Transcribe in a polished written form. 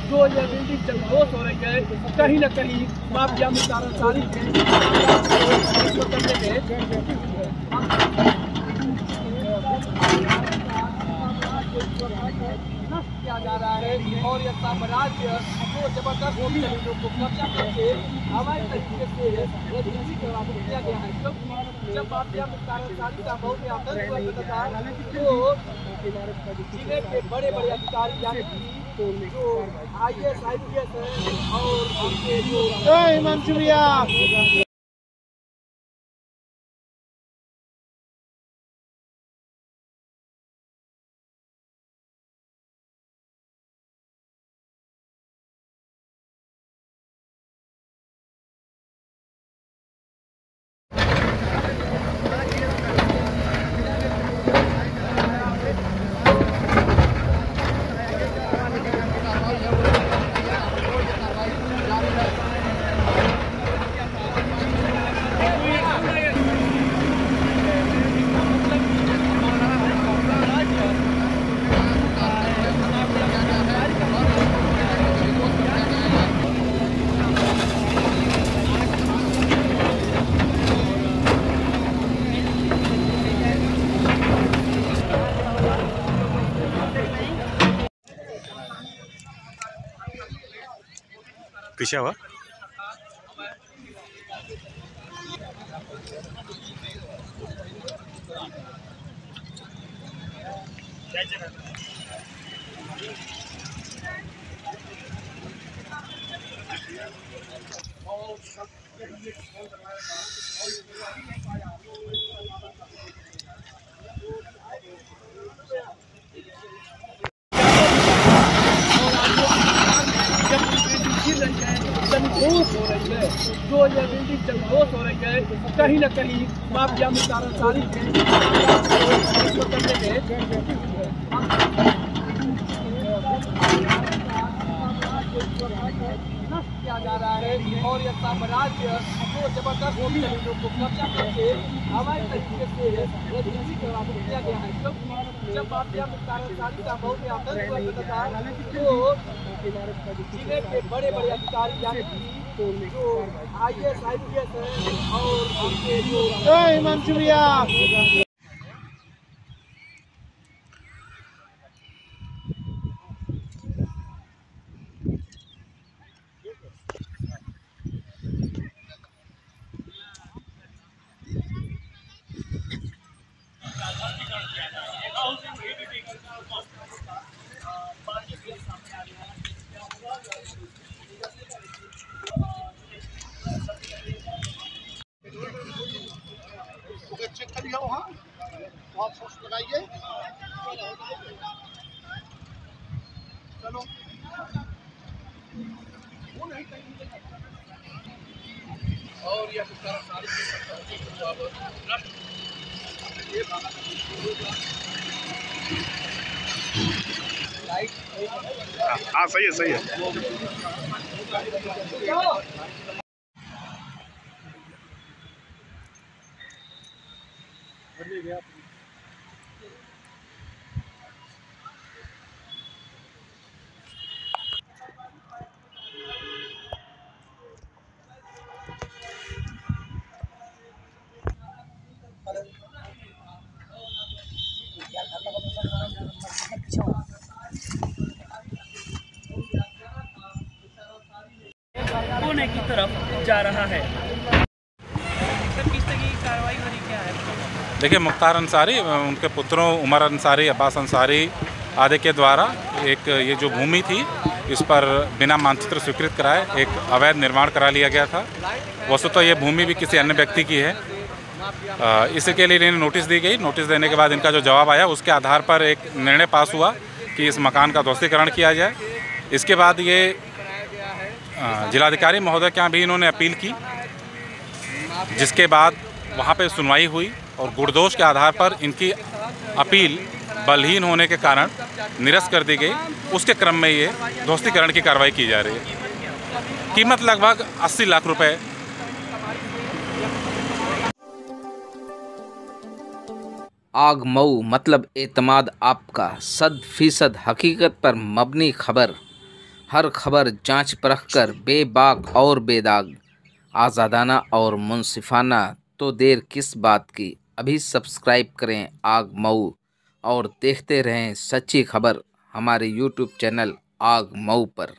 जो ये बिल्डिंग जलदोज हो रही है, कहीं न कहीं माफिया मुख्तार अंसारी किया जा रहा है और यह साम्राज्य जो जबरदस्त जमीनों को कब्जा करके अवैध तरीके से रजिस्ट्री किया गया है। क्योंकि जब माफिया मुख्तार अंसारी का बहुत आतंक हुआ था तो जिले के बड़े बड़े अधिकारी यानी जो IAS IPS है और उनके जो पीछे हुआ जो ये बिल्डिंग जलदोज हो रही है, कहीं न कहीं माफिया मुख्तार अंसारी किया जा रहा है और यह साम्राज्य जो जबरदस्त जमीनों को कब्जा करके अवैध तरीके से रजिस्ट्री किया गया है। क्योंकि जब माफिया मुख्तार अंसारी का बहुत आतंक हुआ था तो जिले के बड़े बड़े अधिकारी यानी जो IAS IPS है और उनके जो चेक करिए वहाँ बहुत सोच लगाइए। चलो और यह हाँ सही है सही है। कोने की तरफ जा रहा है। सर किस तरह की कार्रवाई हो रही क्या है? देखिए, मुख्तार अंसारी, उनके पुत्रों उमर अंसारी, अब्बास अंसारी आदि के द्वारा एक ये जो भूमि थी इस पर बिना मानचित्र स्वीकृत कराए एक अवैध निर्माण करा लिया गया था। वस्तुतः ये भूमि भी किसी अन्य व्यक्ति की है। इसके लिए इन्हें नोटिस दी गई। नोटिस देने के बाद इनका जो जवाब आया उसके आधार पर एक निर्णय पास हुआ कि इस मकान का ध्वस्तीकरण किया जाए। इसके बाद ये जिलाधिकारी महोदय के यहाँ भी इन्होंने अपील की, जिसके बाद वहाँ पे सुनवाई हुई और गुणदोष के आधार पर इनकी अपील बलहीन होने के कारण निरस्त कर दी गई। उसके क्रम में ये ध्वस्तीकरण की कार्रवाई की जा रही है। कीमत लगभग 80 लाख रुपए। आग मऊ मतलब एतमाद आपका 100% हकीकत पर मबनी खबर। हर खबर जांच परख कर बेबाक और बेदाग, आज़ादाना और मुंसिफाना, तो देर किस बात की। अभी सब्सक्राइब करें आग मऊ और देखते रहें सच्ची खबर हमारे यूट्यूब चैनल आग मऊ पर।